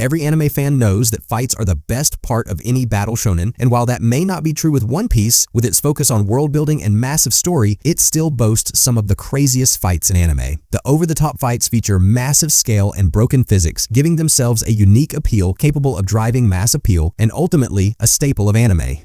Every anime fan knows that fights are the best part of any battle shonen, and while that may not be true with One Piece, with its focus on world building and massive story, it still boasts some of the craziest fights in anime. The over-the-top fights feature massive scale and broken physics, giving themselves a unique appeal capable of driving mass appeal and ultimately a staple of anime.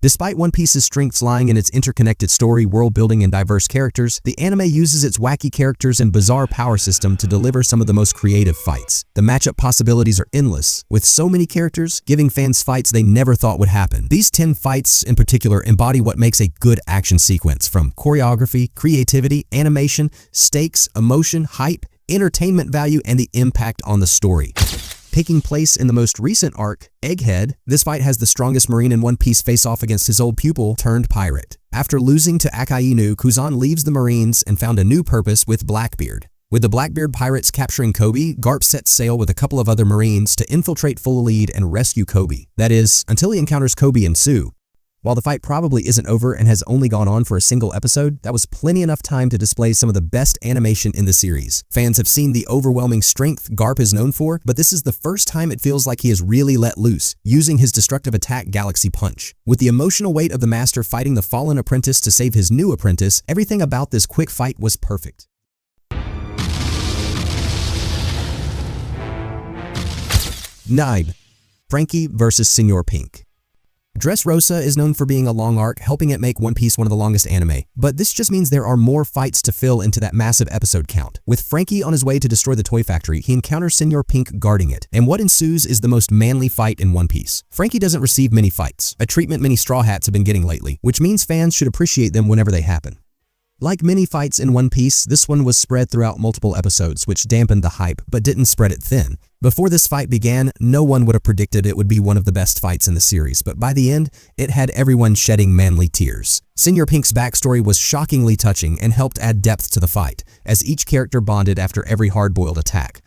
Despite One Piece's strengths lying in its interconnected story, world building, and diverse characters, the anime uses its wacky characters and bizarre power system to deliver some of the most creative fights. The matchup possibilities are endless, with so many characters giving fans fights they never thought would happen. These 10 fights in particular embody what makes a good action sequence, from choreography, creativity, animation, stakes, emotion, hype, entertainment value, and the impact on the story. Taking place in the most recent arc, Egghead, this fight has the strongest Marine in One Piece face off against his old pupil turned pirate. After losing to Akainu, Kuzan leaves the Marines and found a new purpose with Blackbeard. With the Blackbeard pirates capturing Kobe, GARP sets sail with a couple of other Marines to infiltrate Full Lead and rescue Kobe. That is, until he encounters Kobe and Sue. While the fight probably isn't over and has only gone on for a single episode, that was plenty enough time to display some of the best animation in the series. Fans have seen the overwhelming strength GARP is known for, but this is the first time it feels like he has really let loose, using his destructive attack Galaxy Punch. With the emotional weight of the master fighting the fallen apprentice to save his new apprentice, everything about this quick fight was perfect. 9. Frankie vs. Senor Pink. Dressrosa is known for being a long arc, helping it make One Piece one of the longest anime, but this just means there are more fights to fill into that massive episode count. With Frankie on his way to destroy the toy factory, he encounters Senor Pink guarding it, and what ensues is the most manly fight in One Piece. Frankie doesn't receive many fights, a treatment many Straw Hats have been getting lately, which means fans should appreciate them whenever they happen. Like many fights in One Piece, this one was spread throughout multiple episodes, which dampened the hype, but didn't spread it thin. Before this fight began, no one would have predicted it would be one of the best fights in the series, but by the end, it had everyone shedding manly tears. Senor Pink's backstory was shockingly touching and helped add depth to the fight, as each character bonded after every hard-boiled attack.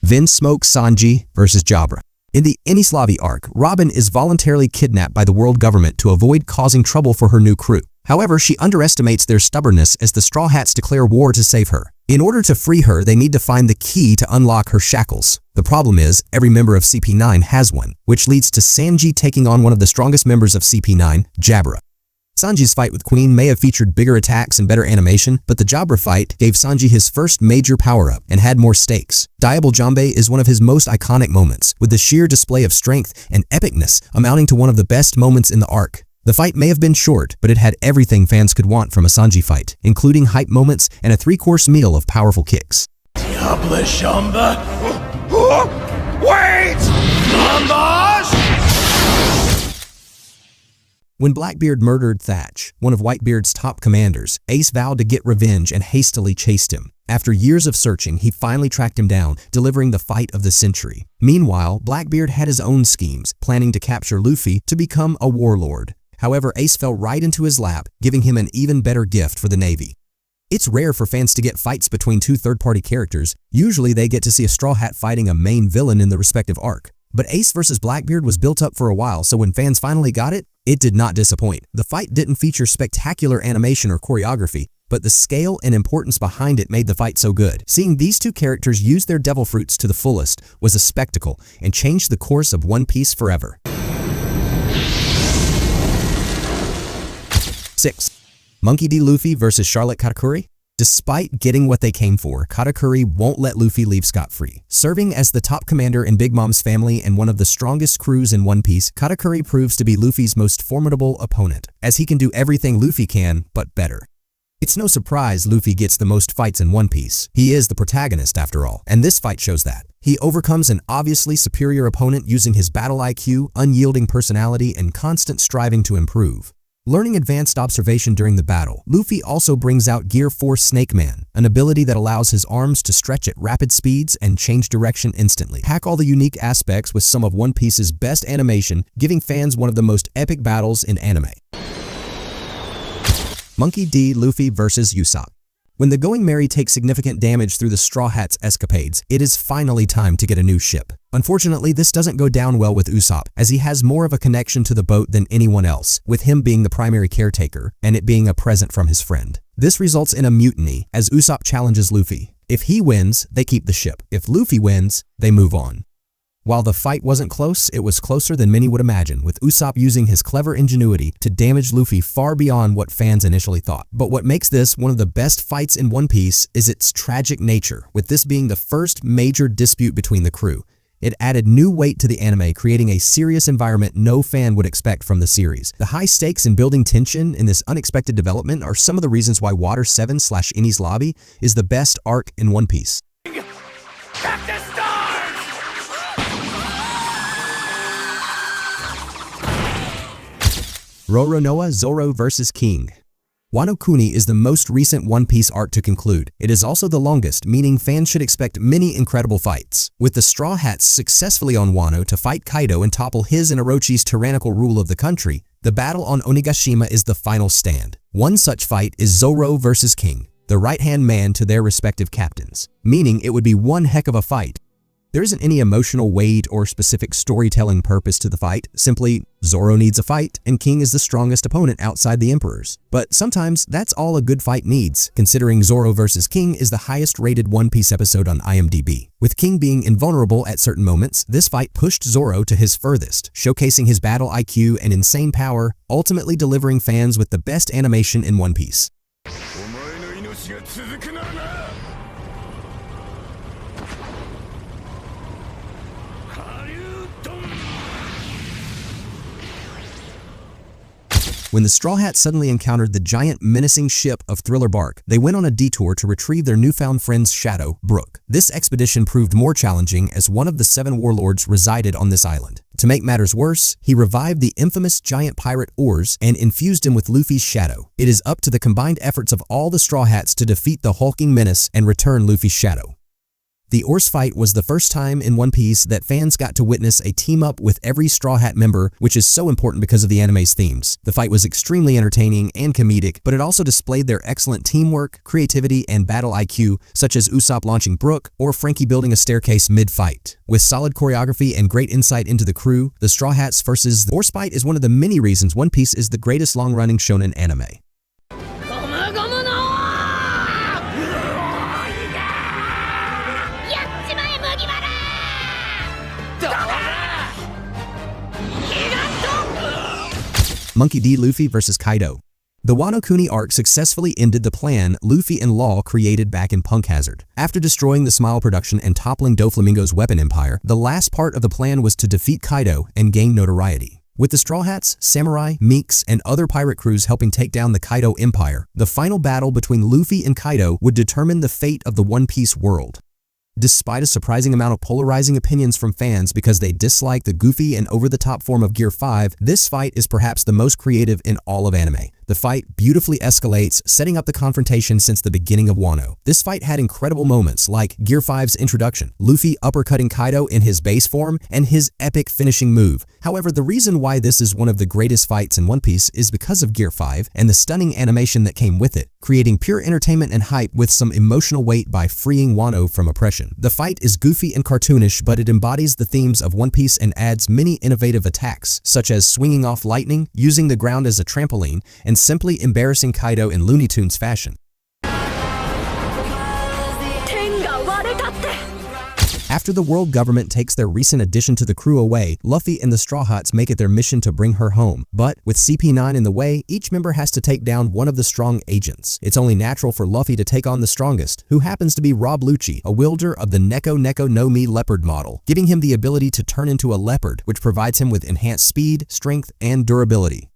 Vinsmoke Sanji vs. Jabra. In the Enislavi arc, Robin is voluntarily kidnapped by the world government to avoid causing trouble for her new crew. However, she underestimates their stubbornness as the Straw Hats declare war to save her. In order to free her, they need to find the key to unlock her shackles. The problem is, every member of CP9 has one, which leads to Sanji taking on one of the strongest members of CP9, Jabra. Sanji's fight with Queen may have featured bigger attacks and better animation, but the Jabra fight gave Sanji his first major power-up and had more stakes. Diable Jambe is one of his most iconic moments, with the sheer display of strength and epicness amounting to one of the best moments in the arc. The fight may have been short, but it had everything fans could want from a Sanji fight, including hype moments and a 3-course meal of powerful kicks. Diable Jambe! Wait! Ambush! When Blackbeard murdered Thatch, one of Whitebeard's top commanders, Ace vowed to get revenge and hastily chased him. After years of searching, he finally tracked him down, delivering the fight of the century. Meanwhile, Blackbeard had his own schemes, planning to capture Luffy to become a warlord. However, Ace fell right into his lap, giving him an even better gift for the Navy. It's rare for fans to get fights between two third-party characters. Usually they get to see a Straw Hat fighting a main villain in the respective arc. But Ace vs. Blackbeard was built up for a while, so when fans finally got it, it did not disappoint. The fight didn't feature spectacular animation or choreography, but the scale and importance behind it made the fight so good. Seeing these two characters use their devil fruits to the fullest was a spectacle and changed the course of One Piece forever. 6. Monkey D. Luffy vs. Charlotte Katakuri. Despite getting what they came for, Katakuri won't let Luffy leave scot-free. Serving as the top commander in Big Mom's family and one of the strongest crews in One Piece, Katakuri proves to be Luffy's most formidable opponent, as he can do everything Luffy can, but better. It's no surprise Luffy gets the most fights in One Piece. He is the protagonist after all, and this fight shows that. He overcomes an obviously superior opponent using his battle IQ, unyielding personality, and constant striving to improve. Learning advanced observation during the battle, Luffy also brings out Gear 4 Snake Man, an ability that allows his arms to stretch at rapid speeds and change direction instantly. Pack all the unique aspects with some of One Piece's best animation, giving fans one of the most epic battles in anime. Monkey D. Luffy vs. Usopp. When the Going Merry takes significant damage through the Straw Hats' escapades, it is finally time to get a new ship. Unfortunately, this doesn't go down well with Usopp, as he has more of a connection to the boat than anyone else, with him being the primary caretaker and it being a present from his friend. This results in a mutiny, as Usopp challenges Luffy. If he wins, they keep the ship. If Luffy wins, they move on. While the fight wasn't close, it was closer than many would imagine, with Usopp using his clever ingenuity to damage Luffy far beyond what fans initially thought. But what makes this one of the best fights in One Piece is its tragic nature, with this being the first major dispute between the crew. It added new weight to the anime, creating a serious environment no fan would expect from the series. The high stakes and building tension in this unexpected development are some of the reasons why Water 7/Enies Lobby is the best arc in One Piece. Roronoa Zoro vs. King. Wano Kuni is the most recent One Piece arc to conclude. It is also the longest, meaning fans should expect many incredible fights. With the Straw Hats successfully on Wano to fight Kaido and topple his and Orochi's tyrannical rule of the country, the battle on Onigashima is the final stand. One such fight is Zoro vs. King, the right-hand man to their respective captains, meaning it would be one heck of a fight. There isn't any emotional weight or specific storytelling purpose to the fight, simply Zoro needs a fight and King is the strongest opponent outside the Emperor's. But sometimes that's all a good fight needs, considering Zoro vs. King is the highest rated One Piece episode on IMDb. With King being invulnerable at certain moments, this fight pushed Zoro to his furthest, showcasing his battle IQ and insane power, ultimately delivering fans with the best animation in One Piece. When the Straw Hats suddenly encountered the giant menacing ship of Thriller Bark, they went on a detour to retrieve their newfound friend's shadow, Brook. This expedition proved more challenging as one of the 7 warlords resided on this island. To make matters worse, he revived the infamous giant pirate Orse and infused him with Luffy's shadow. It is up to the combined efforts of all the Straw Hats to defeat the hulking menace and return Luffy's shadow. The Orse fight was the first time in One Piece that fans got to witness a team-up with every Straw Hat member, which is so important because of the anime's themes. The fight was extremely entertaining and comedic, but it also displayed their excellent teamwork, creativity, and battle IQ, such as Usopp launching Brook or Frankie building a staircase mid-fight. With solid choreography and great insight into the crew, the Straw Hats versus the Orse fight is one of the many reasons One Piece is the greatest long-running shonen anime. Monkey D. Luffy vs. Kaido. The Wano Kuni arc successfully ended the plan Luffy and Law created back in Punk Hazard. After destroying the Smile production and toppling Doflamingo's weapon empire, the last part of the plan was to defeat Kaido and gain notoriety. With the Straw Hats, Samurai, Meeks, and other pirate crews helping take down the Kaido Empire, the final battle between Luffy and Kaido would determine the fate of the One Piece world. Despite a surprising amount of polarizing opinions from fans because they dislike the goofy and over-the-top form of Gear 5, this fight is perhaps the most creative in all of anime. The fight beautifully escalates, setting up the confrontation since the beginning of Wano. This fight had incredible moments like Gear 5's introduction, Luffy uppercutting Kaido in his base form, and his epic finishing move. However, the reason why this is one of the greatest fights in One Piece is because of Gear 5 and the stunning animation that came with it, creating pure entertainment and hype with some emotional weight by freeing Wano from oppression. The fight is goofy and cartoonish, but it embodies the themes of One Piece and adds many innovative attacks, such as swinging off lightning, using the ground as a trampoline, and simply embarrassing Kaido in Looney Tunes fashion. After the world government takes their recent addition to the crew away, Luffy and the Straw Hats make it their mission to bring her home. But with CP9 in the way, each member has to take down one of the strong agents. It's only natural for Luffy to take on the strongest, who happens to be Rob Lucci, a wielder of the Neko Neko no Mi leopard model, giving him the ability to turn into a leopard, which provides him with enhanced speed, strength, and durability.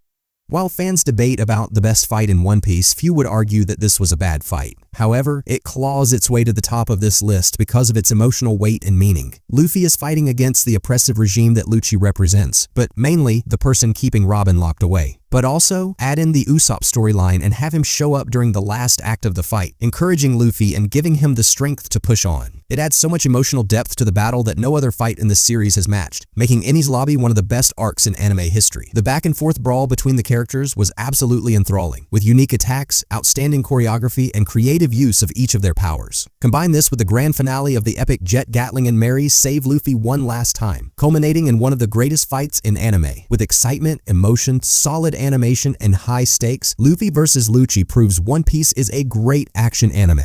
While fans debate about the best fight in One Piece, few would argue that this was a bad fight. However, it claws its way to the top of this list because of its emotional weight and meaning. Luffy is fighting against the oppressive regime that Lucci represents, but mainly the person keeping Robin locked away. But also, add in the Usopp storyline and have him show up during the last act of the fight, encouraging Luffy and giving him the strength to push on. It adds so much emotional depth to the battle that no other fight in this series has matched, making Enies Lobby one of the best arcs in anime history. The back-and-forth brawl between the characters was absolutely enthralling, with unique attacks, outstanding choreography, and creative use of each of their powers. Combine this with the grand finale of the epic Jet, Gatling, and Mary save Luffy one last time, culminating in one of the greatest fights in anime. With excitement, emotion, solid animation, and high stakes, Luffy vs. Lucci proves One Piece is a great action anime.